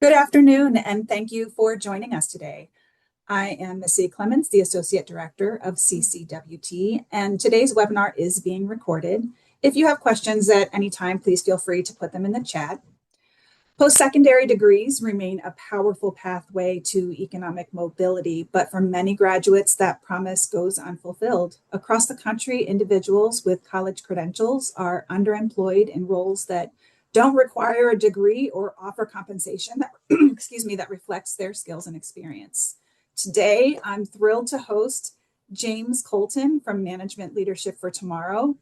Good afternoon, and thank you for joining us today. I am Missy Clements, the Associate Director of CCWT, and today's webinar is being recorded. If you have questions at any time, please feel free to put them in the chat. Post-secondary degrees remain a powerful pathway to economic mobility, but for many graduates, that promise goes unfulfilled. Across the country, individuals with college credentials are underemployed in roles that don't require a degree or offer compensation that, that reflects their skills and experience. Today, I'm thrilled to host James Colten from Management Leadership for Tomorrow,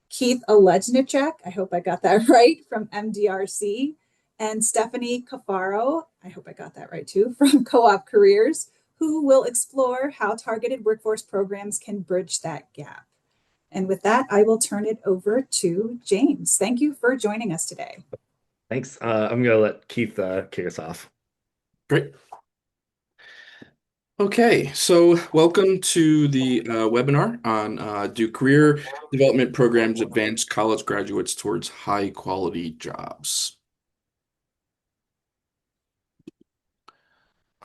Keith Olejniczak, I hope I got that right, from MDRC, and Stephanie Cafaro, I hope I got that right too, from COOP Careers, who will explore how targeted workforce programs can bridge that gap. And with that, I will turn it over to James. Thank you for joining us today. Thanks. I'm going to let Keith kick us off. Great. Okay, so welcome to the webinar on do career development programs advance college graduates towards high quality jobs.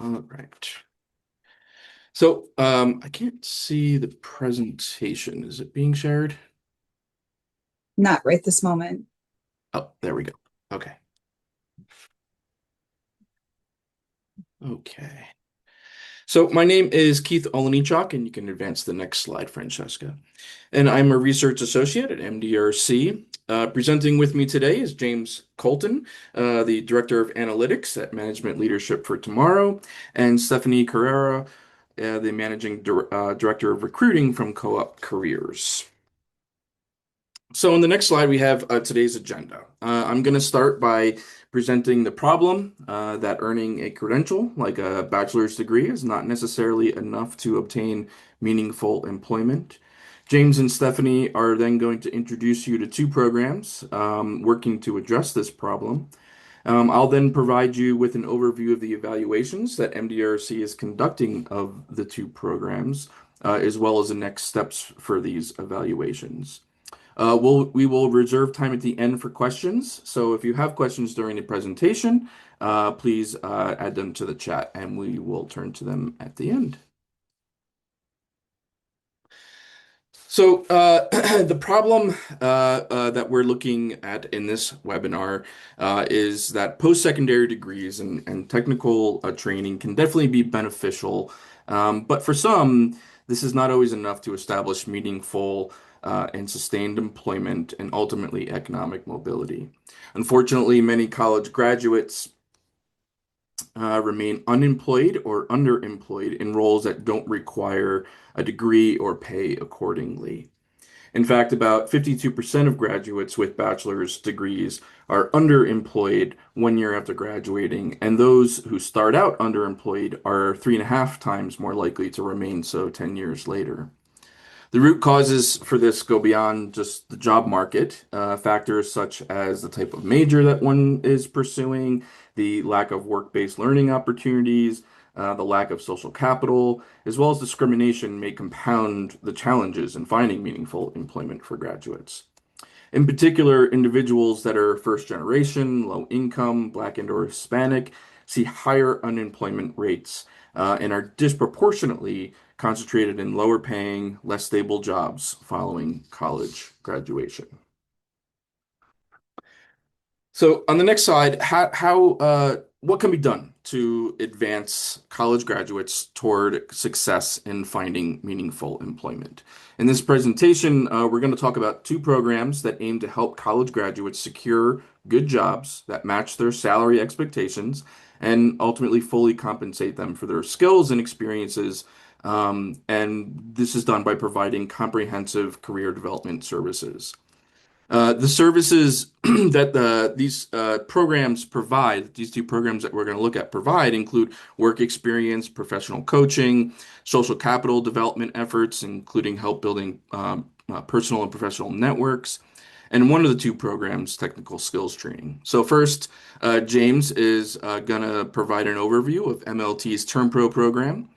All right. So I can't see the presentation. Is it being shared? Not right this moment. Oh, there we go. Okay. Okay. So my name is Keith Olejniczak, and you can advance the next slide, Francesca. And I'm a research associate at MDRC. Presenting with me today is James Colten, the Director of Analytics at Management Leadership for Tomorrow, and Stephanie Carrera, the Managing Director of Recruiting from COOP Careers. So on the next slide, we have today's agenda. I'm going to start by presenting the problem that earning a credential, like a bachelor's degree, is not necessarily enough to obtain meaningful employment. James and Stephanie are then going to introduce you to two programs working to address this problem. I'll then provide you with an overview of the evaluations that MDRC is conducting of the two programs, as well as the next steps for these evaluations. We will reserve time at the end for questions. So if you have questions during the presentation, please add them to the chat and we will turn to them at the end. So the problem that we're looking at in this webinar is that post-secondary degrees and technical training can definitely be beneficial. But for some, this is not always enough to establish meaningful and sustained employment and ultimately economic mobility. Unfortunately, many college graduates remain unemployed or underemployed in roles that don't require a degree or pay accordingly. In fact, about 52% of graduates with bachelor's degrees are underemployed 1 year after graduating, and those who start out underemployed are 3.5 times more likely to remain so 10 years later. The root causes for this go beyond just the job market. Factors such as the type of major that one is pursuing, the lack of work-based learning opportunities, the lack of social capital, as well as discrimination may compound the challenges in finding meaningful employment for graduates. In particular, individuals that are first generation, low income, Black and or Hispanic see higher unemployment rates and are disproportionately concentrated in lower paying, less stable jobs following college graduation. So on the next slide, what can be done to advance college graduates toward success in finding meaningful employment? In this presentation, we're going to talk about two programs that aim to help college graduates secure good jobs that match their salary expectations and ultimately fully compensate them for their skills and experiences. And this is done by providing comprehensive career development services. The services that these programs provide, these two programs that we're going to look at provide, include work experience, professional coaching, social capital development efforts, including help building personal and professional networks, and one of the two programs, technical skills training. So first, James is going to provide an overview of MLT's Term Pro program,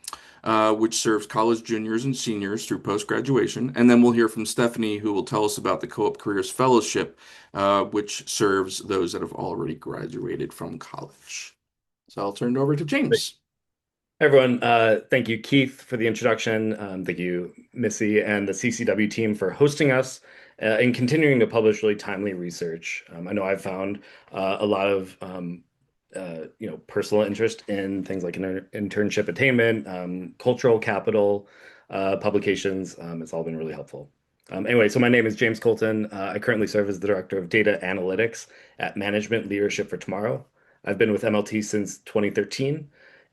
which serves college juniors and seniors through post-graduation. And then we'll hear from Stephanie, who will tell us about the COOP Careers Fellowship, which serves those that have already graduated from college. So I'll turn it over to James. Everyone, thank you, Keith, for the introduction. Thank you, Missy, and the CCW team for hosting us and continuing to publish really timely research. I know I've found a lot of personal interest in things like internship attainment, cultural capital, publications. It's all been really helpful. Anyway, so my name is James Colten. I currently serve as the Director of Data Analytics at Management Leadership for Tomorrow. I've been with MLT since 2013.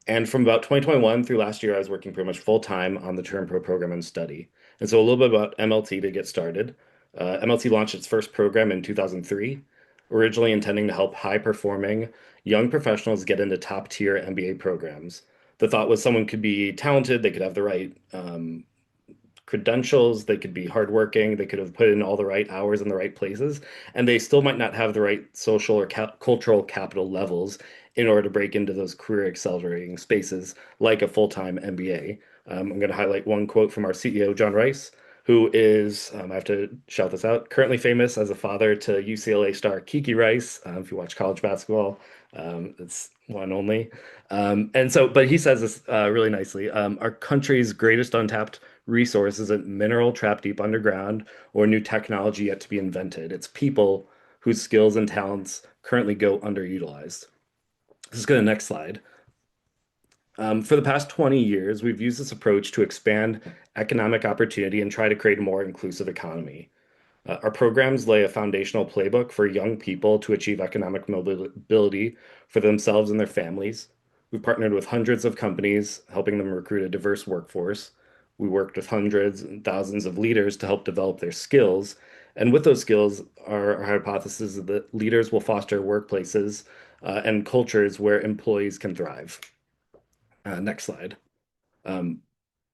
And from about 2021 through last year, I was working pretty much full time on the Term Pro program and study. And so a little bit about MLT to get started. MLT launched its first program in 2003, originally intending to help high performing young professionals get into top tier MBA programs. The thought was someone could be talented, they could have the right credentials, they could be hardworking, they could have put in all the right hours in the right places, and they still might not have the right social or cultural capital levels in order to break into those career accelerating spaces like a full-time MBA. I'm going to highlight one quote from our CEO, John Rice, who is, I have to shout this out, currently famous as a father to UCLA star Kiki Rice. If you watch college basketball, it's one only. But he says this really nicely. Our country's greatest untapped resource isn't mineral trapped deep underground or new technology yet to be invented. It's people whose skills and talents currently go underutilized. Let's go to the next slide. For the past 20 years, we've used this approach to expand economic opportunity and try to create a more inclusive economy. Our programs lay a foundational playbook for young people to achieve economic mobility for themselves and their families. We've partnered with hundreds of companies, helping them recruit a diverse workforce. We worked with hundreds and thousands of leaders to help develop their skills. And with those skills, our hypothesis is that leaders will foster workplaces and cultures where employees can thrive. Next slide. Um,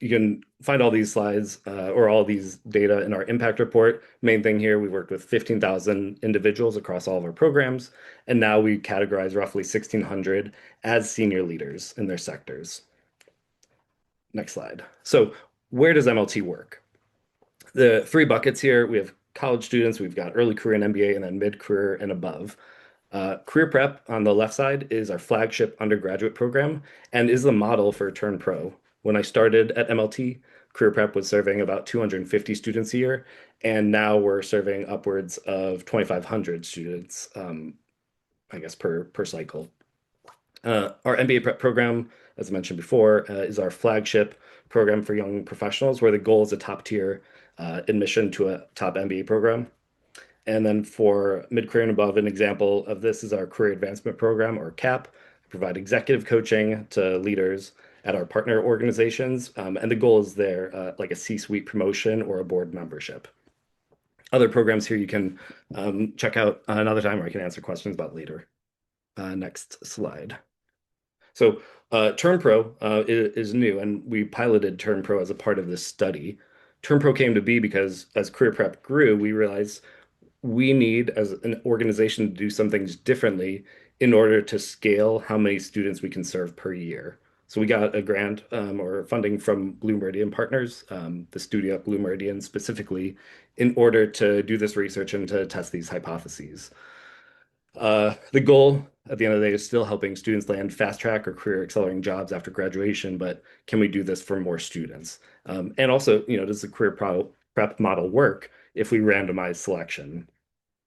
you can find all these slides or all these data in our impact report. Main thing here, we worked with 15,000 individuals across all of our programs, and now we categorize roughly 1,600 as senior leaders in their sectors. Next slide. So where does MLT work? The three buckets here, we have college students, we've got early career and MBA, and then mid-career and above. Career Prep on the left side is our flagship undergraduate program and is the model for Turn Pro. When I started at MLT, Career Prep was serving about 250 students a year, and now we're serving upwards of 2,500 students, I guess, per cycle. Our MBA Prep program, as I mentioned before, is our flagship program for young professionals, where the goal is a top tier admission to a top MBA program. And then for mid-career and above, an example of this is our Career Advancement Program, or CAP. We provide executive coaching to leaders at our partner organizations. And the goal is there, like a C-suite promotion or a board membership. Other programs here you can check out another time, or I can answer questions about later. Next slide. So Turn Pro is new, and we piloted Turn Pro as a part of this study. Turn Pro came to be because as Career Prep grew, we realized we need, as an organization, to do some things differently in order to scale how many students we can serve per year. So we got a grant or funding from Blue Meridian Partners, the studio at Blue Meridian specifically, in order to do this research and to test these hypotheses. The goal at the end of the day is still helping students land fast track or career accelerating jobs after graduation, but can we do this for more students? And also, does the career prep model work if we randomize selection?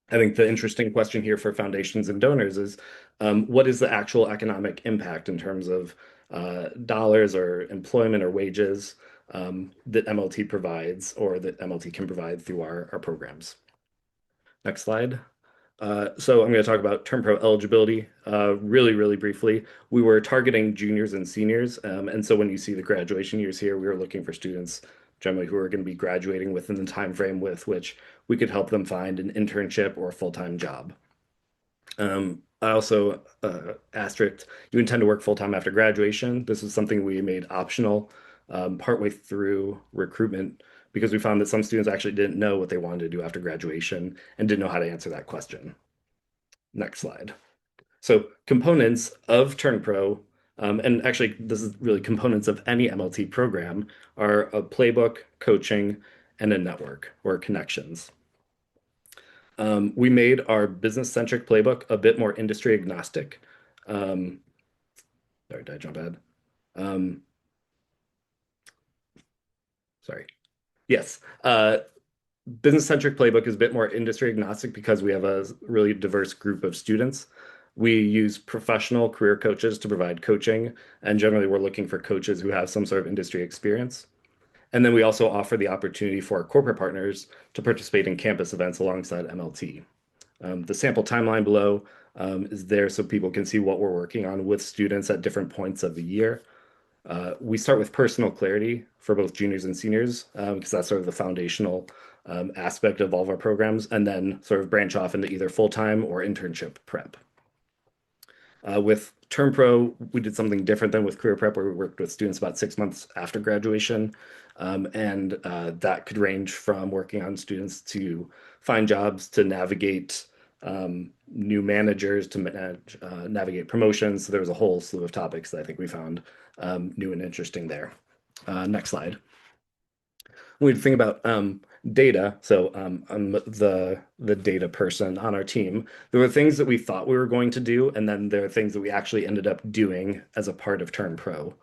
I think the interesting question here for foundations and donors is what is the actual economic impact in terms of dollars or employment or wages that MLT provides or that MLT can provide through our programs? Next slide. So I'm going to talk about Turn Pro eligibility really, really briefly. We were targeting juniors and seniors. And so when you see the graduation years here, we were looking for students generally who are going to be graduating within the time frame with which we could help them find an internship or a full-time job. I also asterisked, you intend to work full-time after graduation. This is something we made optional partway through recruitment because we found that some students actually didn't know what they wanted to do after graduation and didn't know how to answer that question. Next slide. So components of Turn Pro, and actually this is really components of any MLT program, are a playbook, coaching, and a network or connections. We made our business-centric playbook a bit more industry agnostic. Sorry, did I jump ahead? Um, sorry. Yes. Business-centric playbook is a bit more industry agnostic because we have a really diverse group of students. We use professional career coaches to provide coaching, and generally we're looking for coaches who have some sort of industry experience. And then we also offer the opportunity for our corporate partners to participate in campus events alongside MLT. The sample timeline below is there so people can see what we're working on with students at different points of the year. We start with personal clarity for both juniors and seniors because that's sort of the foundational aspect of all of our programs, and then sort of branch off into either full-time or internship prep. With Term Pro, we did something different than with Career Prep, where we worked with students about 6 months after graduation. And that could range from working on students to find jobs, to navigate new managers, to navigate promotions. So there was a whole slew of topics that I think we found new and interesting there. Next slide. When we think about data, so I'm the data person on our team. There were things that we thought we were going to do, and then there are things that we actually ended up doing as a part of Term Pro.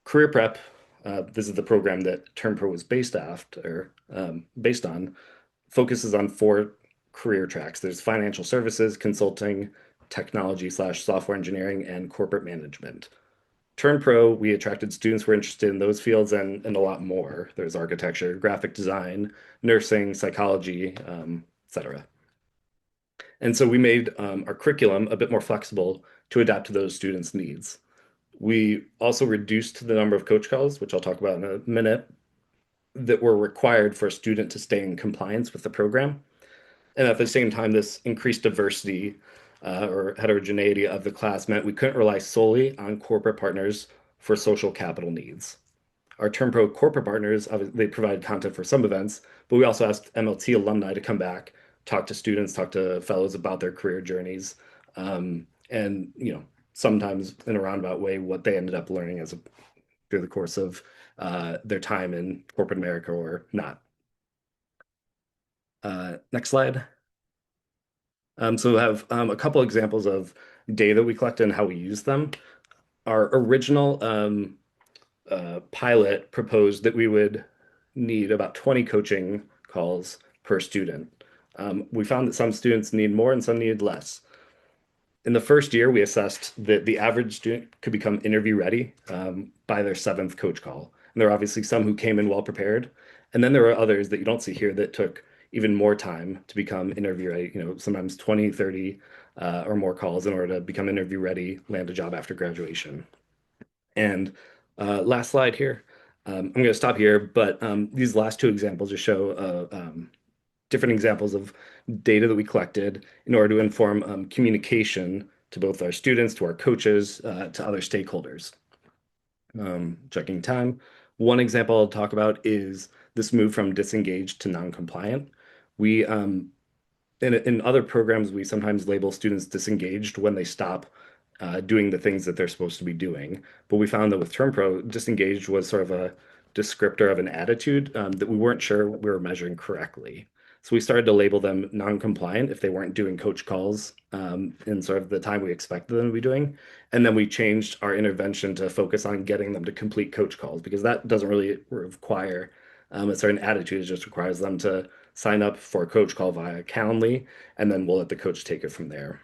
Career Prep, this is the program that Term Pro was based on, focuses on 4 career tracks. There's financial services, consulting, technology/software engineering, and corporate management. Turn Pro, we attracted students who were interested in those fields and a lot more. There's architecture, graphic design, nursing, psychology, etc. And so we made our curriculum a bit more flexible to adapt to those students' needs. We also reduced the number of coach calls, which I'll talk about in a minute, that were required for a student to stay in compliance with the program. And at the same time, this increased diversity or heterogeneity of the class meant we couldn't rely solely on corporate partners for social capital needs. Our Term Pro corporate partners, they provide content for some events, but we also asked MLT alumni to come back, talk to students, talk to fellows about their career journeys, and sometimes in a roundabout way what they ended up learning through the course of their time in corporate America or not. Next slide. So we have a couple examples of data we collect and how we use them. Our original pilot proposed that we would need about 20 coaching calls per student. We found that some students need more and some needed less. In the first year, we assessed that the average student could become interview ready by their 7th coach call. And there are obviously some who came in well prepared. And then there are others that you don't see here that took even more time to become interview ready, sometimes 20, 30 or more calls in order to become interview ready, land a job after graduation. And last slide here. I'm going to stop here, but these last 2 examples just show different examples of data that we collected in order to inform communication to both our students, to our coaches, to other stakeholders. Checking time. One example I'll talk about is this move from disengaged to non-compliant. We in other programs, we sometimes label students disengaged when they stop doing the things that they're supposed to be doing. But we found that with Term Pro, disengaged was sort of a descriptor of an attitude that we weren't sure we were measuring correctly. So we started to label them non-compliant if they weren't doing coach calls in sort of the time we expected them to be doing. And then we changed our intervention to focus on getting them to complete coach calls because that doesn't really require a certain attitude. It just requires them to sign up for a coach call via Calendly, and then we'll let the coach take it from there.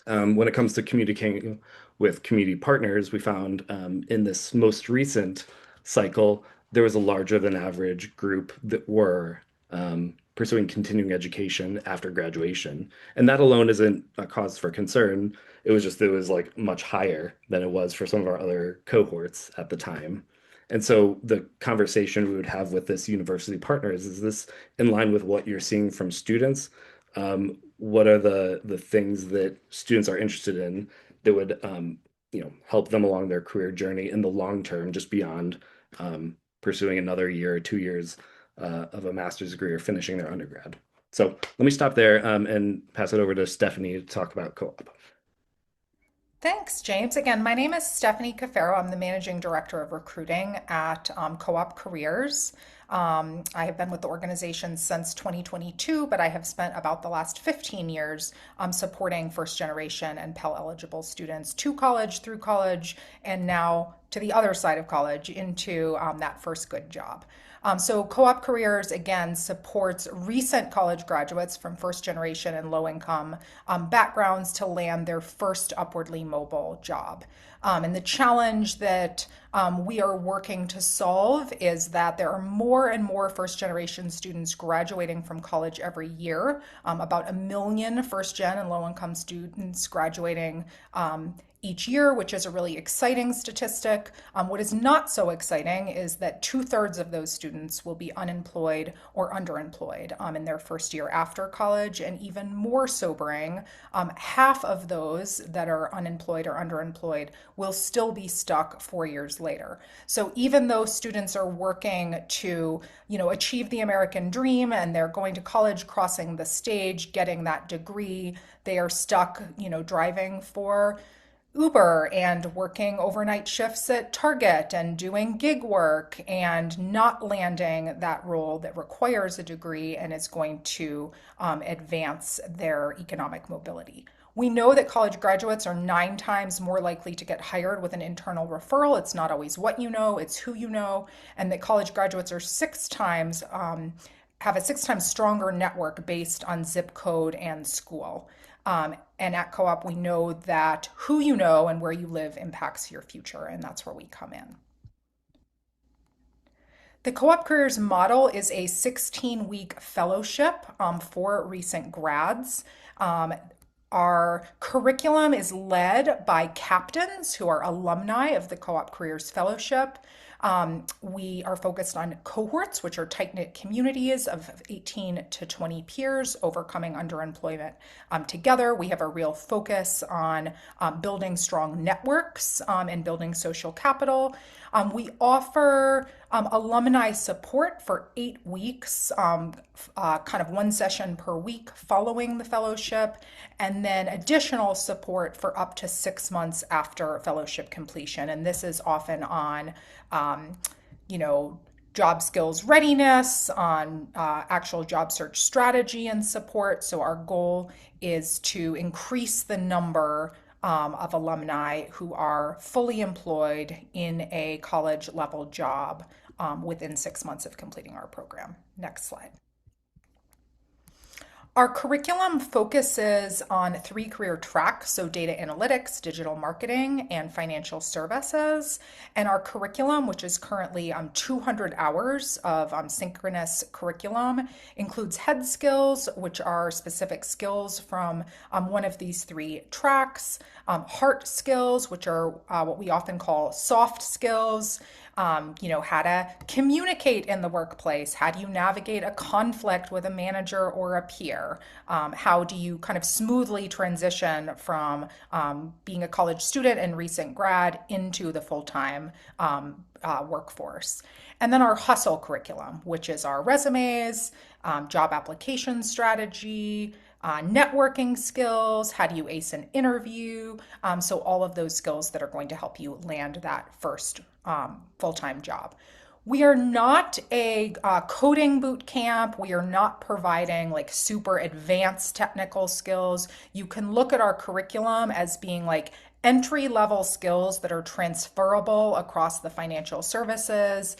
When it comes to communicating with community partners, we found in this most recent cycle, there was a larger than average group that were pursuing continuing education after graduation. And that alone isn't a cause for concern. It was like much higher than it was for some of our other cohorts at the time. And so the conversation we would have with this university partners is this in line with what you're seeing from students? What are the things that students are interested in that would help them along their career journey in the long term, just beyond pursuing another year or 2 years of a master's degree or finishing their undergrad. So let me stop there and pass it over to Stephanie to talk about co-op. Thanks, James. Again, my name is Stephanie Cafaro. I'm the Managing Director of Recruiting at COOP Careers. I have been with the organization since 2022, but I have spent about the last 15 years supporting first generation and Pell eligible students to college, through college, and now to the other side of college into that first good job. So Co-op Careers, again, supports recent college graduates from first generation and low income backgrounds to land their first upwardly mobile job. And the challenge that we are working to solve is that there are more and more first generation students graduating from college every year, about 1 million first gen and low income students graduating each year, which is a really exciting statistic. What is not so exciting is that 2/3 of those students will be unemployed or underemployed in their first year after college. And even more sobering, half of those that are unemployed or underemployed will still be stuck 4 years later. So even though students are working to, achieve the American dream and they're going to college, crossing the stage, getting that degree, they are stuck, driving for Uber and working overnight shifts at Target and doing gig work and not landing that role that requires a degree and is going to advance their economic mobility. We know that college graduates are 9 times more likely to get hired with an internal referral. It's not always what you know, it's who you know, and that college graduates are 6 times have a 6 times stronger network based on zip code and school. And at Co-op, we know that who you know and where you live impacts your future, and that's where we come in. The Co-op Careers model is a 16-week fellowship for recent grads. Our curriculum is led by captains who are alumni of the Co-op Careers Fellowship. We are focused on cohorts, which are tight-knit communities of 18 to 20 peers overcoming underemployment together. We have a real focus on building strong networks and building social capital. We offer alumni support for 8 weeks, kind of 1 session per week following the fellowship, and then additional support for up to 6 months after fellowship completion. And this is often on, job skills readiness, on actual job search strategy and support. So our goal is to increase the number of alumni who are fully employed in a college level job within 6 months of completing our program. Next slide. Our curriculum focuses on 3 career tracks, so data analytics, digital marketing, and financial services. And our curriculum, which is currently 200 hours of synchronous curriculum, includes head skills, which are specific skills from one of these 3 tracks, heart skills, which are what we often call soft skills, how to communicate in the workplace, how do you navigate a conflict with a manager or a peer, how do you kind of smoothly transition from being a college student and recent grad into the full-time workforce. And then our hustle curriculum, which is our resumes, job application strategy, networking skills, how do you ace an interview, so all of those skills that are going to help you land that first full-time job. We are not a coding boot camp. We are not providing like super advanced technical skills. You can look at our curriculum as being like entry-level skills that are transferable across the financial services,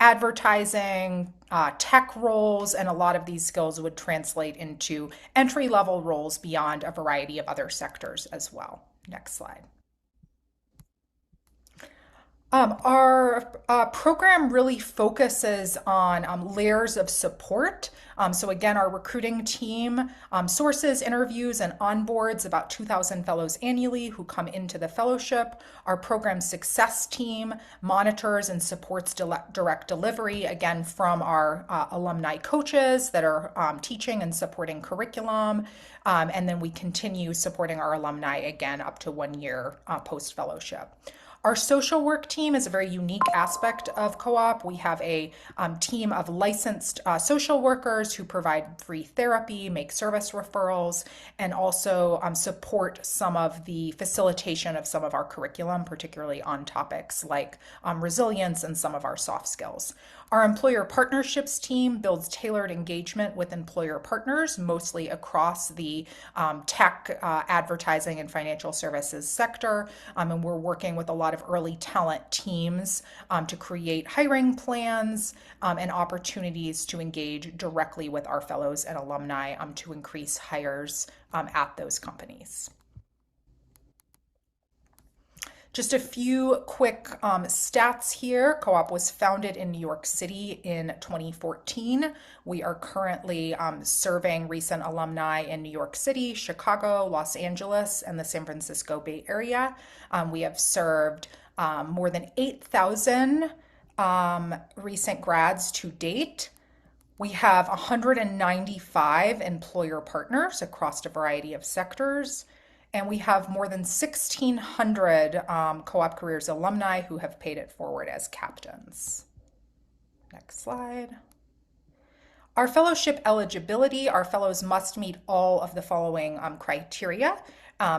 advertising, tech roles, and a lot of these skills would translate into entry-level roles beyond a variety of other sectors as well. Next slide. Our program really focuses on layers of support. So again, our recruiting team sources, interviews, and onboards about 2,000 fellows annually who come into the fellowship. Our program success team monitors and supports direct delivery, again, from our alumni coaches that are teaching and supporting curriculum. And then we continue supporting our alumni again up to 1 year post-fellowship. Our social work team is a very unique aspect of co-op. We have a team of licensed social workers who provide free therapy, make service referrals, and also support some of the facilitation of some of our curriculum, particularly on topics like resilience and some of our soft skills. Our employer partnerships team builds tailored engagement with employer partners, mostly across the tech, advertising, and financial services sector. And we're working with a lot of early talent teams to create hiring plans and opportunities to engage directly with our fellows and alumni to increase hires at those companies. Just a few quick stats here. Co-op was founded in New York City in 2014. We are currently serving recent alumni in New York City, Chicago, Los Angeles, and the San Francisco Bay Area. We have served more than 8,000 recent grads to date. We have 195 employer partners across a variety of sectors. And we have more than 1,600 Co-op Careers alumni who have paid it forward as captains. Next slide. Our fellowship eligibility, our fellows must meet all of the following criteria.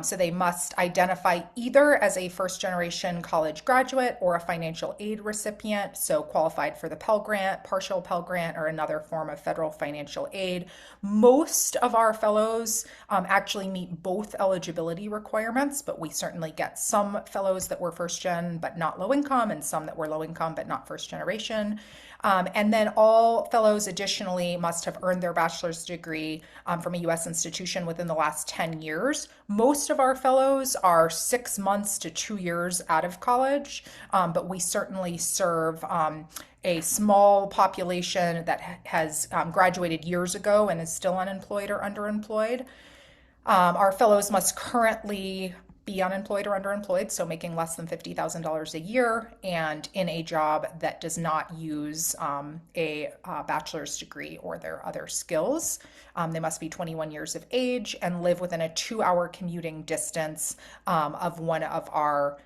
So they must identify either as a first-generation college graduate or a financial aid recipient, so qualified for the Pell Grant, partial Pell Grant, or another form of federal financial aid. Most of our fellows actually meet both eligibility requirements, but we certainly get some fellows that were first-gen but not low-income, and some that were low-income but not first-generation. And then all fellows additionally must have earned their bachelor's degree from a U.S. institution within the last 10 years. Most of our fellows are 6 months to 2 years out of college, but we certainly serve a small population that has graduated years ago and is still unemployed or underemployed. Our fellows must currently be unemployed or underemployed, so making less than $50,000 a year, and in a job that does not use a bachelor's degree or their other skills. They must be 21 years of age and live within a 2-hour commuting distance of one of our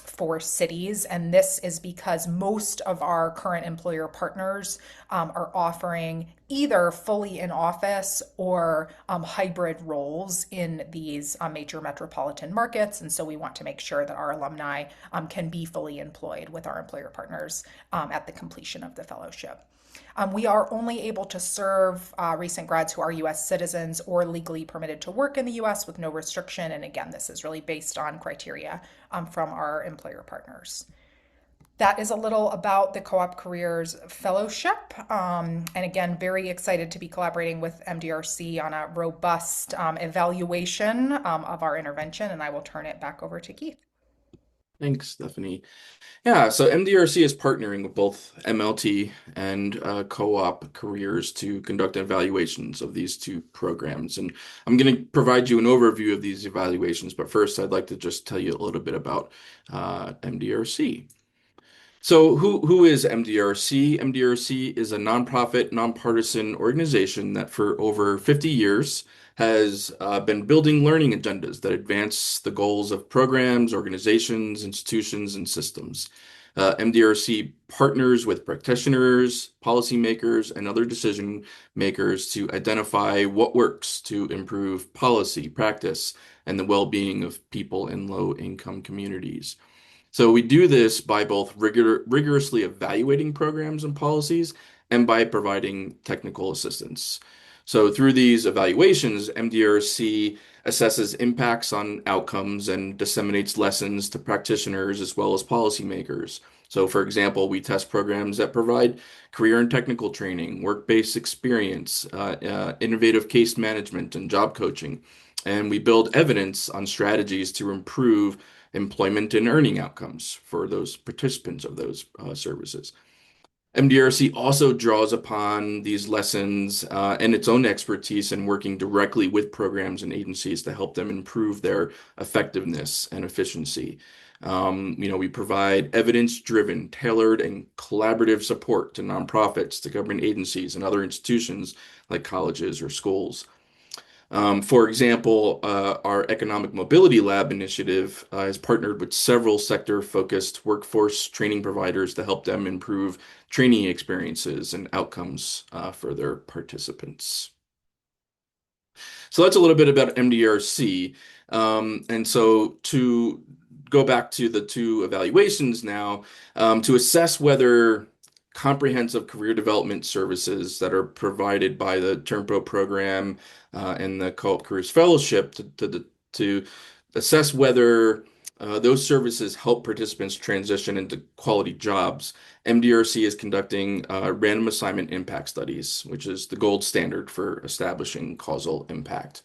4 cities. And this is because most of our current employer partners are offering either fully in office or hybrid roles in these major metropolitan markets. And so we want to make sure that our alumni can be fully employed with our employer partners at the completion of the fellowship. We are only able to serve recent grads who are U.S. citizens or legally permitted to work in the U.S. with no restriction. And again, this is really based on criteria from our employer partners. That is a little about the Co-op Careers Fellowship. And again, very excited to be collaborating with MDRC on a robust evaluation of our intervention. And I will turn it back over to Keith. Thanks, Stephanie. Yeah, so MDRC is partnering with both MLT and Co-op Careers to conduct evaluations of these 2 programs. And I'm going to provide you an overview of these evaluations, but first I'd like to just tell you a little bit about MDRC. So who is MDRC? MDRC is a nonprofit, nonpartisan organization that for over 50 years has been building learning agendas that advance the goals of programs, organizations, institutions, and systems. MDRC partners with practitioners, policymakers, and other decision makers to identify what works to improve policy, practice, and the well-being of people in low-income communities. So we do this by both rigorously evaluating programs and policies and by providing technical assistance. So through these evaluations, MDRC assesses impacts on outcomes and disseminates lessons to practitioners as well as policymakers. So for example, we test programs that provide career and technical training, work-based experience, innovative case management, and job coaching. And we build evidence on strategies to improve employment and earning outcomes for those participants of those services. MDRC also draws upon these lessons and its own expertise in working directly with programs and agencies to help them improve their effectiveness and efficiency. We provide evidence-driven, tailored, and collaborative support to nonprofits, to government agencies, and other institutions like colleges or schools. For example, our Economic Mobility Lab initiative has partnered with several sector-focused workforce training providers to help them improve training experiences and outcomes for their participants. So that's a little bit about MDRC. And so to go back to the two evaluations now, to assess whether comprehensive career development services that are provided by the TernPro program and the COOP Careers Fellowship to assess whether those services help participants transition into quality jobs. MDRC is conducting random assignment impact studies, which is the gold standard for establishing causal impact.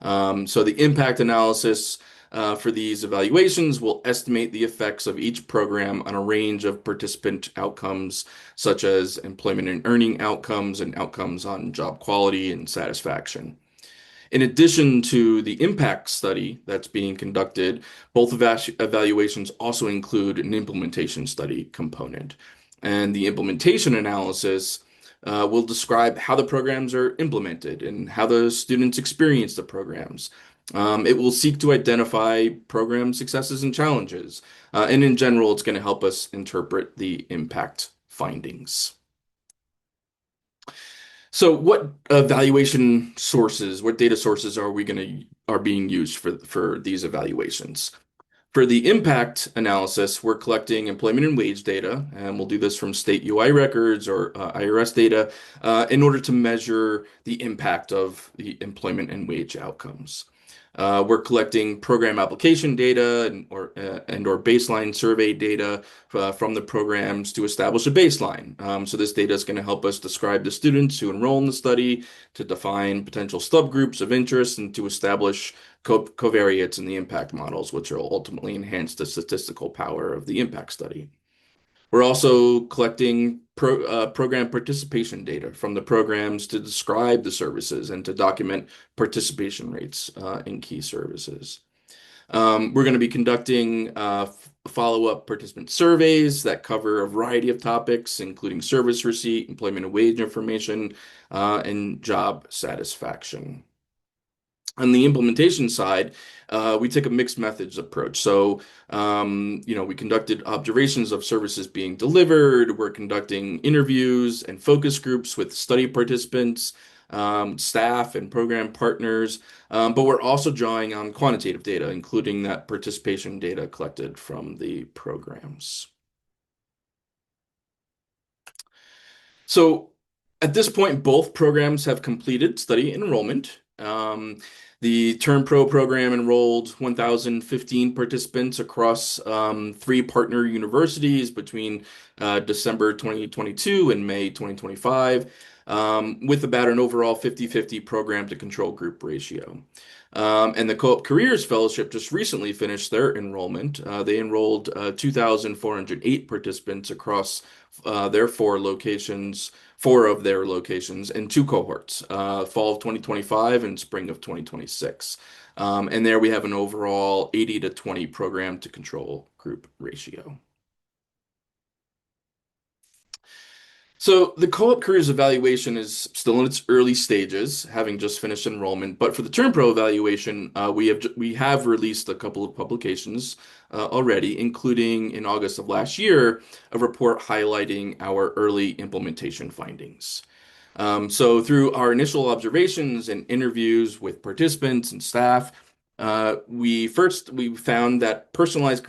So the impact analysis for these evaluations will estimate the effects of each program on a range of participant outcomes, such as employment and earning outcomes and outcomes on job quality and satisfaction. In addition to the impact study that's being conducted, both evaluations also include an implementation study component. And the implementation analysis will describe how the programs are implemented and how the students experience the programs. It will seek to identify program successes and challenges. And in general, it's going to help us interpret the impact findings. So what evaluation sources, what data sources are being used for these evaluations? For the impact analysis, we're collecting employment and wage data, and we'll do this from state UI records or IRS data in order to measure the impact of the employment and wage outcomes. We're collecting program application data or baseline survey data from the programs to establish a baseline. So this data is going to help us describe the students who enroll in the study, to define potential subgroups of interest, and to establish covariates in the impact models, which will ultimately enhance the statistical power of the impact study. We're also collecting program participation data from the programs to describe the services and to document participation rates in key services. We're going to be conducting follow-up participant surveys that cover a variety of topics, including service receipt, employment and wage information, and job satisfaction. On the implementation side, we take a mixed methods approach. So, we conducted observations of services being delivered. We're conducting interviews and focus groups with study participants, staff, and program partners. But we're also drawing on quantitative data, including that participation data collected from the programs. So, at this point, both programs have completed study enrollment. The TernPro program enrolled 1,015 participants across 3 partner universities between December 2022 and May 2025, with about an overall 50-50 program to control group ratio. And the COOP Careers Fellowship just recently finished their enrollment. They enrolled 2,408 participants across their 4 of their locations in 2 cohorts, fall of 2025 and spring of 2026. And there we have an overall 80-20 program to control group ratio. So the COOP Careers evaluation is still in its early stages, having just finished enrollment. But for the TernPro evaluation, we have released a couple of publications already, including in August of last year, a report highlighting our early implementation findings. So through our initial observations and interviews with participants and staff, we found that personalized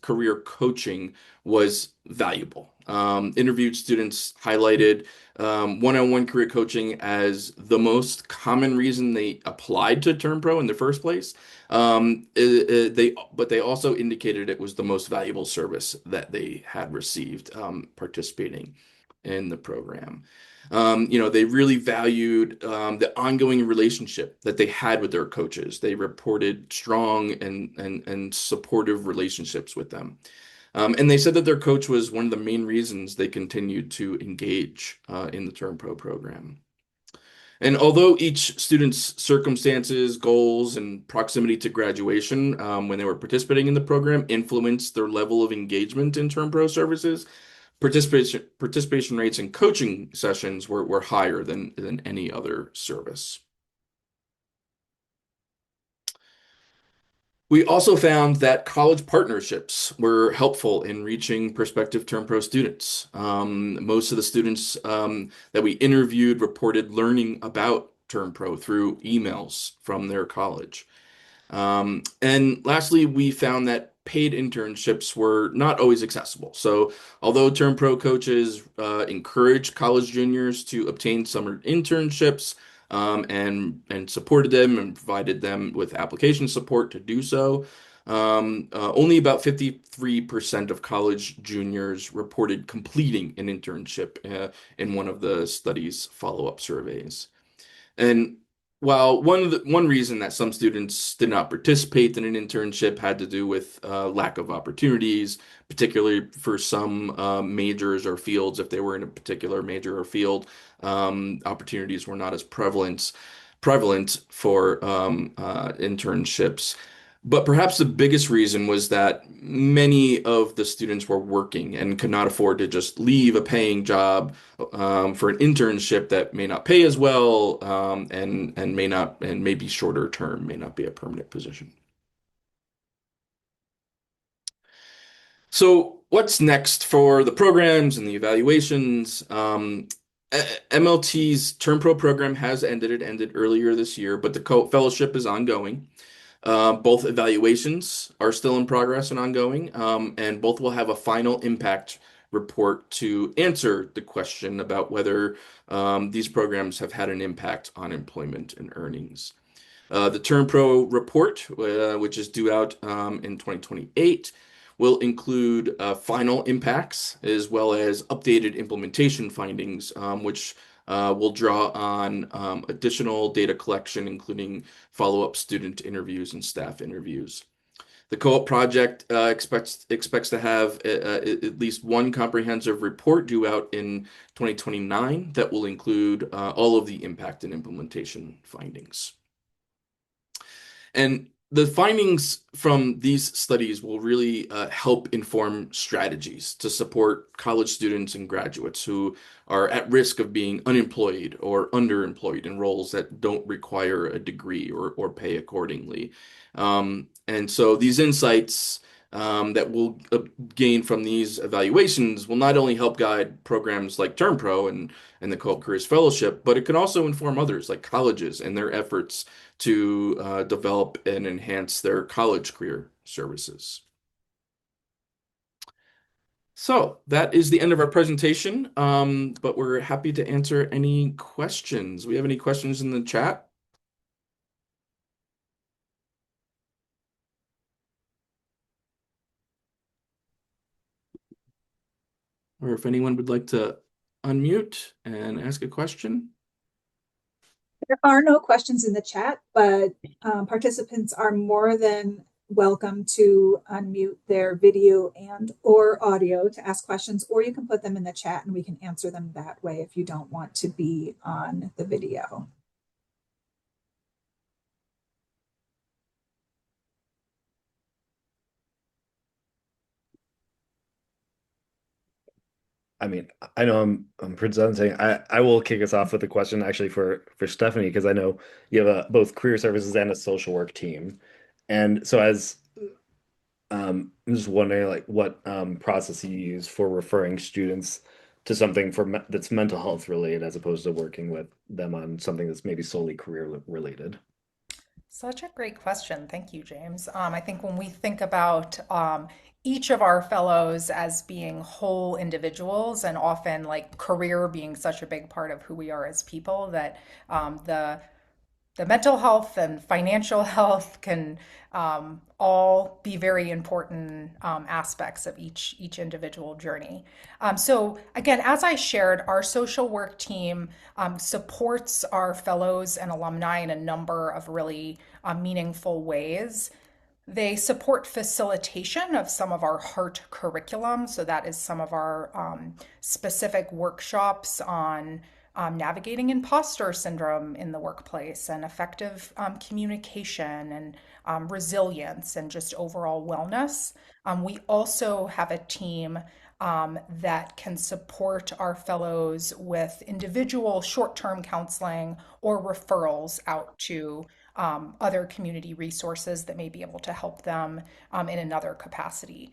career coaching was valuable. Interviewed students highlighted one-on-one career coaching as the most common reason they applied to TernPro in the first place. But they also indicated it was the most valuable service that they had received participating in the program. They really valued the ongoing relationship that they had with their coaches. They reported strong and supportive relationships with them. And they said that their coach was one of the main reasons they continued to engage in the TernPro program. And although each student's circumstances, goals, and proximity to graduation when they were participating in the program influenced their level of engagement in TernPro services, participation rates in coaching sessions were higher than any other service. We also found that college partnerships were helpful in reaching prospective TermPro students. Most of the students that we interviewed reported learning about TermPro through emails from their college. And lastly, we found that paid internships were not always accessible. So although TermPro coaches encouraged college juniors to obtain summer internships, and supported them and provided them with application support to do so. Only about 53% of college juniors reported completing an internship in one of the study's follow-up surveys. And while one reason that some students did not participate in an internship had to do with lack of opportunities, particularly for some majors or fields, if they were in a particular major or field, opportunities were not as prevalent for internships. But perhaps the biggest reason was that many of the students were working and could not afford to just leave a paying job for an internship that may not pay as well, and may be shorter term, may not be a permanent position. So what's next for the programs and the evaluations? MLT's TermPro program has ended. It ended earlier this year, but the COOP Fellowship is ongoing. Both evaluations are still in progress and ongoing, and both will have a final impact report to answer the question about whether these programs have had an impact on employment and earnings. The TermPro report, which is due out in 2028, will include final impacts as well as updated implementation findings, which will draw on additional data collection, including follow-up student interviews and staff interviews. The co-op project expects to have at least one comprehensive report due out in 2029 that will include all of the impact and implementation findings. And the findings from these studies will really help inform strategies to support college students and graduates who are at risk of being unemployed or underemployed in roles that don't require a degree or pay accordingly. And so these insights that we'll gain from these evaluations will not only help guide programs like TermPro and the COOP Careers Fellowship, but it can also inform others like colleges and their efforts to develop and enhance their college career services. So that is the end of our presentation, but we're happy to answer any questions. We have any questions in the chat? Or if anyone would like to unmute and ask a question. There are no questions in the chat, but participants are more than welcome to unmute their video and or audio to ask questions, or you can put them in the chat and we can answer them that way if you don't want to be on the video. I mean, I know I'm presenting. I will kick us off with a question actually for Stephanie, because I know you have both career services and a social work team. And so I'm just wondering like what process you use for referring students to something that's mental health related as opposed to working with them on something that's maybe solely career related. Such a great question. Thank you, James. I think when we think about each of our fellows as being whole individuals and often like career being such a big part of who we are as people, that the mental health and financial health can all be very important aspects of each individual journey. So again, as I shared, our social work team supports our fellows and alumni in a number of really meaningful ways. They support facilitation of some of our heart curriculum. So that is some of our specific workshops on navigating imposter syndrome in the workplace and effective communication and resilience and just overall wellness. We also have a team that can support our fellows with individual short-term counseling or referrals out to other community resources that may be able to help them in another capacity.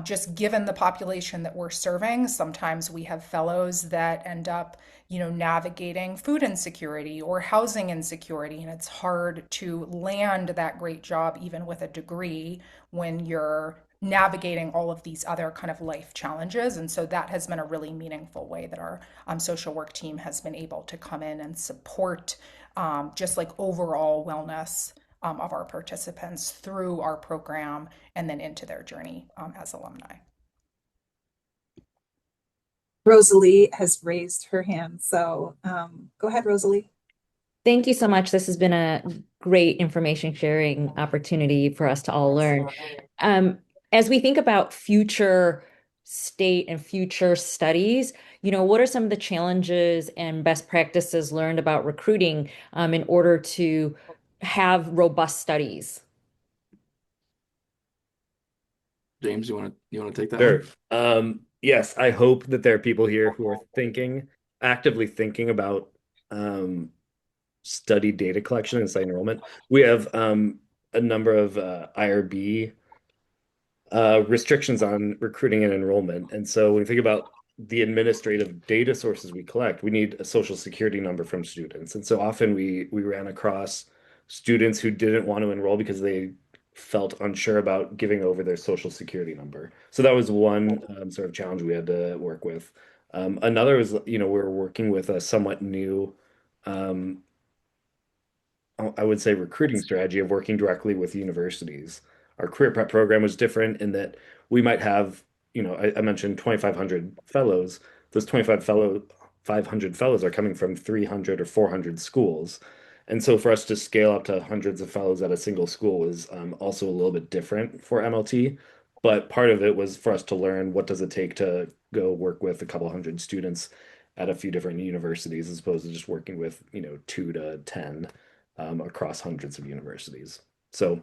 Just given the population that we're serving, sometimes we have fellows that end up, navigating food insecurity or housing insecurity, and it's hard to land that great job even with a degree when you're navigating all of these other kind of life challenges. And so that has been a really meaningful way that our social work team has been able to come in and support just like overall wellness of our participants through our program and then into their journey as alumni. Rosalie has raised her hand. So go ahead, Rosalie. Thank you so much. This has been a great information sharing opportunity for us to all learn. As we think about future state and future studies, what are some of the challenges and best practices learned about recruiting in order to have robust studies? James, you want to take that Sure. one? Yes, I hope that there are people here who are actively thinking about study data collection and site enrollment. We have a number of IRB restrictions on recruiting and enrollment. And so when we think about the administrative data sources we collect, we need a social security number from students. And so often we ran across students who didn't want to enroll because they felt unsure about giving over their social security number. So that was one sort of challenge we had to work with. Another is, we're working with a somewhat new, I would say, recruiting strategy of working directly with universities. Our career prep program was different in that we might have, I mentioned 2,500 fellows. Those 500 fellows are coming from 300 or 400 schools. And so for us to scale up to hundreds of fellows at a single school is also a little bit different for MLT. But part of it was for us to learn what does it take to go work with a couple hundred students at a few different universities as opposed to just working with, 2 to 10 across hundreds of universities. So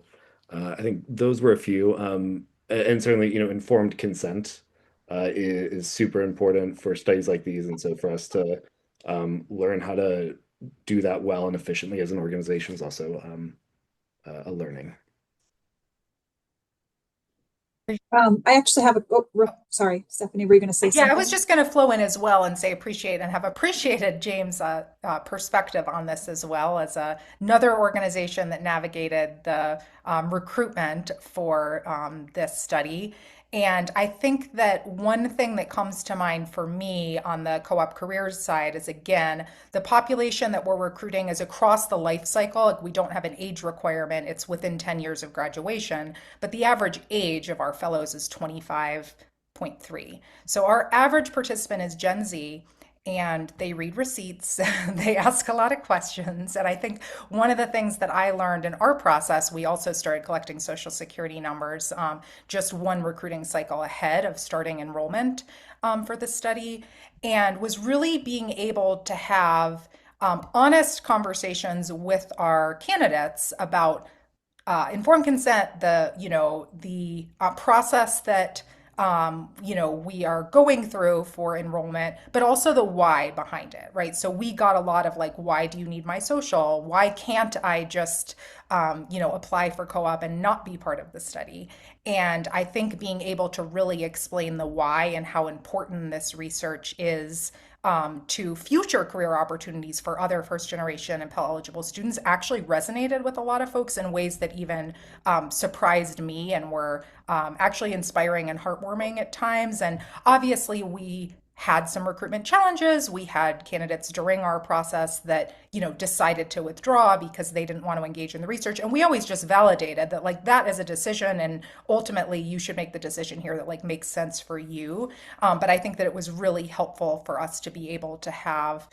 I think those were a few. And certainly, informed consent is super important for studies like these. And so for us to learn how to do that well and efficiently as an organization is also a learning. I actually have sorry, Stephanie, were you going to say something? Yeah, I was just going to flow in as well and say appreciate and have appreciated James' perspective on this as well as another organization that navigated the recruitment for this study. And I think that one thing that comes to mind for me on the co-op careers side is, again, the population that we're recruiting is across the life cycle. Like, we don't have an age requirement. It's within 10 years of graduation, but the average age of our fellows is 25.3. So our average participant is Gen Z, and they read receipts, they ask a lot of questions. And I think one of the things that I learned in our process, we also started collecting social security numbers just one recruiting cycle ahead of starting enrollment for the study, and was really being able to have honest conversations with our candidates about informed consent, the process that we are going through for enrollment, but also the why behind it, right? So we got a lot of like, why do you need my social? Why can't I just, apply for co-op and not be part of the study? And I think being able to really explain the why and how important this research is to future career opportunities for other first generation and Pell eligible students actually resonated with a lot of folks in ways that even surprised me and were actually inspiring and heartwarming at times. And obviously we had some recruitment challenges. We had candidates during our process that, decided to withdraw because they didn't want to engage in the research. And we always just validated that like that is a decision, and ultimately you should make the decision here that like makes sense for you. But I think that it was really helpful for us to be able to have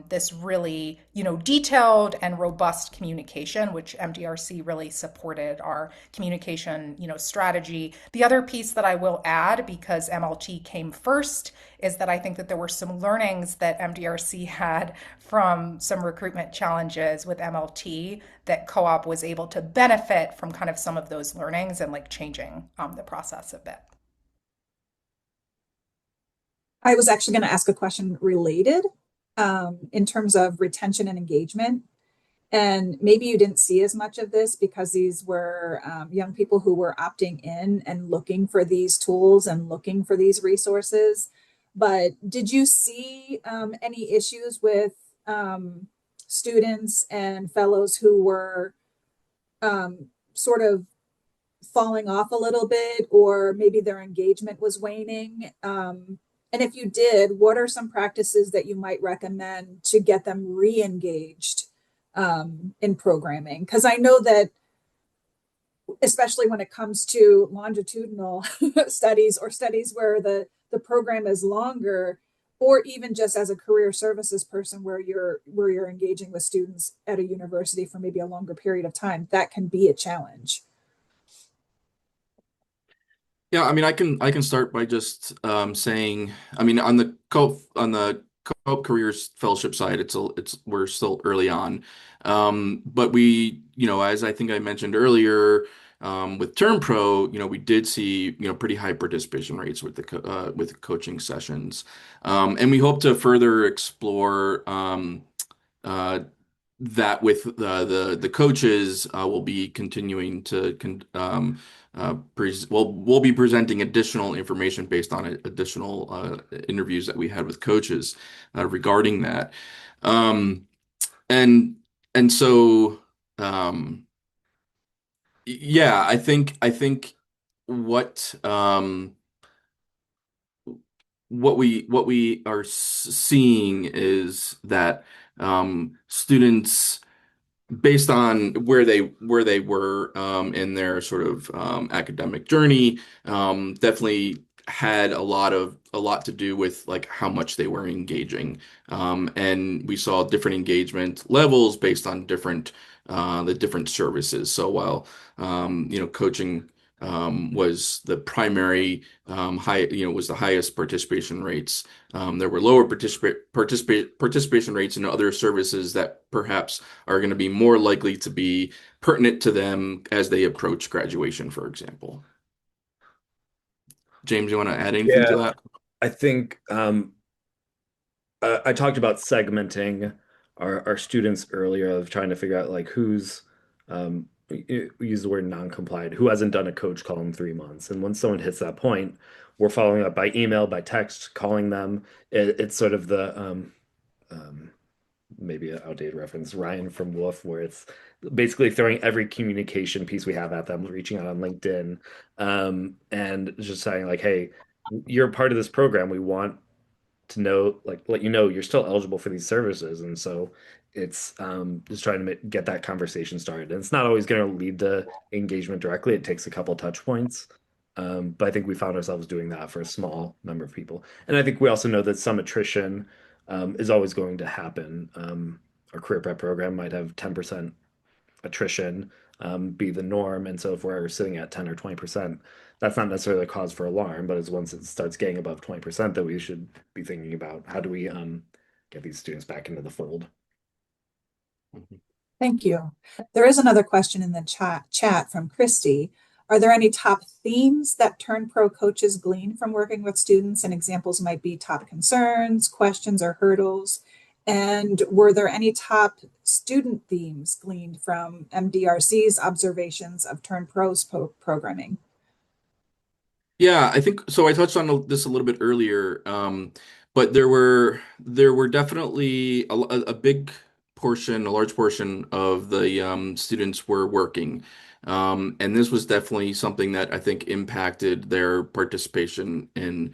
this really, detailed and robust communication, which MDRC really supported our communication, strategy. The other piece that I will add, because MLT came first, is that I think that there were some learnings that MDRC had from some recruitment challenges with MLT that co-op was able to benefit from kind of some of those learnings and like changing the process a bit. I was actually going to ask a question related in terms of retention and engagement. And maybe you didn't see as much of this because these were young people who were opting in and looking for these tools and looking for these resources. But did you see any issues with students and fellows who were sort of falling off a little bit, or maybe their engagement was waning? And if you did, what are some practices that you might recommend to get them re-engaged in programming? Because I know that, especially when it comes to longitudinal studies or studies where the program is longer, or even just as a career services person where you're engaging with students at a university for maybe a longer period of time, that can be a challenge. Yeah, I mean, I can start by just saying, I mean, on the COOP Careers Fellowship side, it's we're still early on, but we, as I think I mentioned earlier, with Term Pro, we did see pretty high participation rates with with coaching sessions, and we hope to further explore uh, that with the coaches. Will be continuing to we'll be presenting additional information based on additional interviews that we had with coaches regarding that. Um, and and so yeah, I think what what we are seeing is that students, based on where they were in their sort of academic journey, definitely had a lot to do with like how much they were engaging, and we saw different engagement levels based on the different services. So while coaching was the primary was the highest participation rates. There were lower participation rates in other services that perhaps are going to be more likely to be pertinent to them as they approach graduation, for example. James, you want to add anything to Yeah, that? I think I talked about segmenting our students earlier of trying to figure out like who's we use the word non-compliant, who hasn't done a coach call in 3 months. And when someone hits that point, we're following up by email, by text, calling them. It's sort of the um, maybe an outdated reference, Ryan from Wolf, where it's basically throwing every communication piece we have at them, reaching out on LinkedIn, and just saying like, "Hey, you're part of this program. We want to know, like, let you know you're still eligible for these services." And so it's just trying to get that conversation started. And it's not always going to lead to engagement directly. It takes a couple touch points. But I think we found ourselves doing that for a small number of people. And I think we also know that some attrition is always going to happen. Our career prep program might have 10% attrition be the norm. And so if we're sitting at 10 or 20%, that's not necessarily a cause for alarm, but it's once it starts getting above 20% that we should be thinking about how do we get these students back into the fold. Thank you. There is another question in the chat from Christy. Are there any top themes that Turn Pro coaches glean from working with students? And examples might be top concerns, questions, or hurdles. And were there any top student themes gleaned from MDRC's observations of Turn Pro's programming? Yeah, I think so. I touched on this a little bit earlier, but there were definitely a big portion, a large portion of the students were working, and this was definitely something that I think impacted their participation in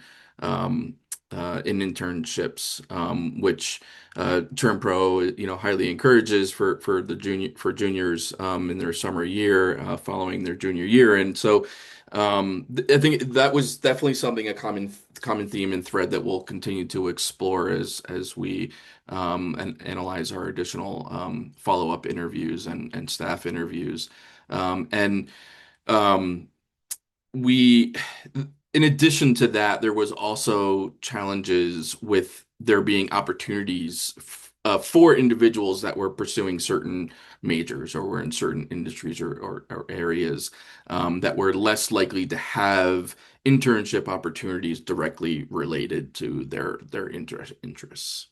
internships, which Term Pro highly encourages for juniors in their summer year following their junior year, and so. I think that was definitely something, a common theme and thread that we'll continue to explore as we and analyze our additional follow-up interviews and staff interviews. And um, we, in addition to that, there was also challenges with there being opportunities for individuals that were pursuing certain majors or were in certain industries or areas that were less likely to have internship opportunities directly related to their interests.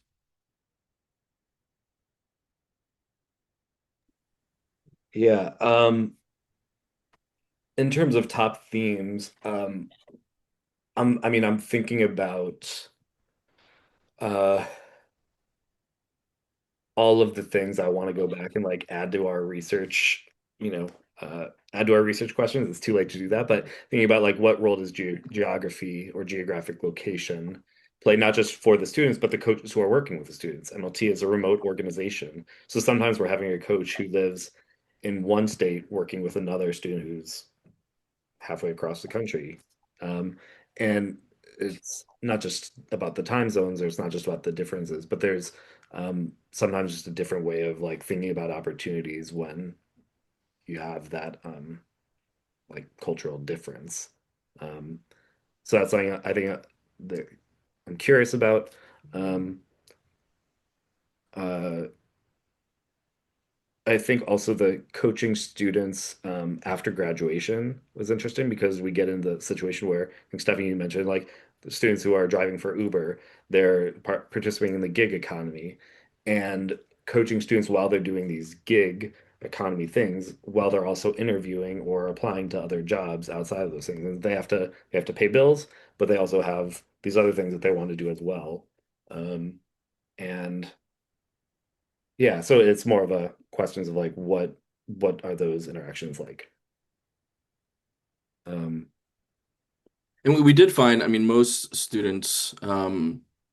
Yeah. In terms of top themes, I'm thinking about uh, all of the things I want to go back and like add to our research, add to our research questions. It's too late to do that, but thinking about like what role does geography or geographic location play, not just for the students, but the coaches who are working with the students. MLT is a remote organization. So sometimes we're having a coach who lives in one state working with another student who's halfway across the country. And it's not just about the time zones, or it's not just about the differences, but there's sometimes just a different way of like thinking about opportunities when you have that like cultural difference. Um, so that's something I think that I'm curious about. Um, uh, I think also the coaching students after graduation was interesting because we get in the situation where I think Stephanie you mentioned like the students who are driving for Uber, they're participating in the gig economy and coaching students while they're doing these gig economy things while they're also interviewing or applying to other jobs outside of those things. And they have to pay bills, but they also have these other things that they want to do as well. And yeah, so it's more of a questions of like what are those interactions like? Um, And we did find, I mean, most students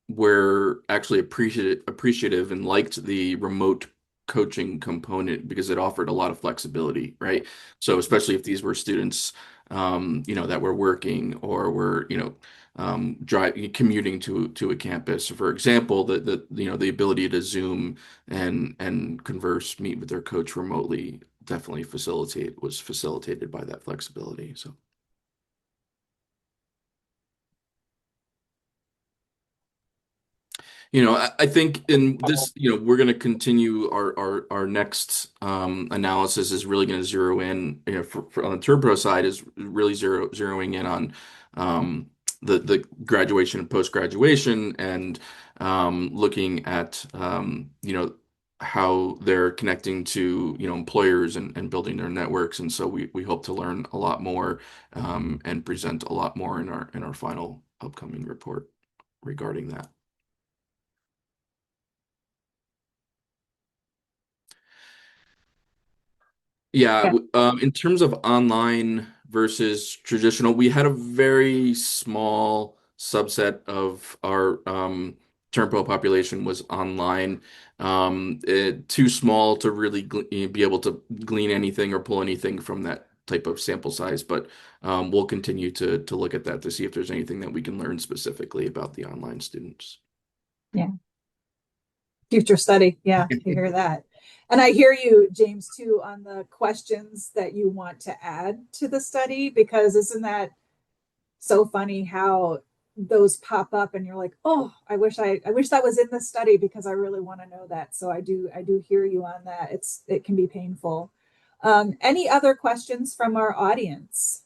were actually appreciative and liked the remote coaching component because it offered a lot of flexibility, right? So especially if these were students, that were working or were, driving, commuting to a campus. For example, the ability to Zoom and converse, meet with their coach remotely definitely was facilitated by that flexibility. So. I think in this, we're going to continue our next analysis is really going to zero in, for on the Turbo side is really zeroing in on the graduation and post graduation and looking at how they're connecting to employers and building their networks. And so we hope to learn a lot more and present a lot more in our final upcoming report regarding that. Yeah, Yeah. in terms of online versus traditional, we had a very small subset of our Turnpo population was online. Too small to really be able to glean anything or pull anything from that type of sample size, but we'll continue to look at that to see if there's anything that we can learn specifically about the online students. Yeah. Future study. Yeah, I hear that. And I hear you, James, too, on the questions that you want to add to the study, because isn't that so funny how those pop up and you're like, oh, I wish that was in the study because I really want to know that. So I do hear you on that. It can be painful. Any other questions from our audience?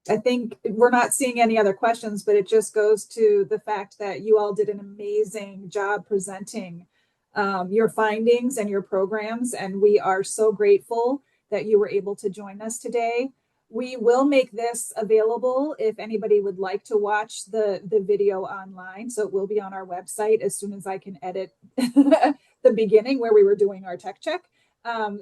I think we're not seeing any other questions, but it just goes to the fact that you all did an amazing job presenting your findings and your programs, and we are so grateful that you were able to join us today. We will make this available if anybody would like to watch the video online. So it will be on our website as soon as I can edit the beginning where we were doing our tech check.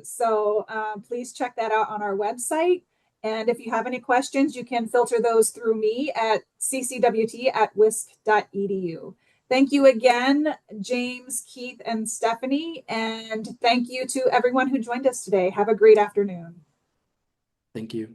So please check that out on our website. And if you have any questions, you can filter those through me at ccwt@wisc.edu. Thank you again, James, Keith, and Stephanie. And thank you to everyone who joined us today. Have a great afternoon. Thank you.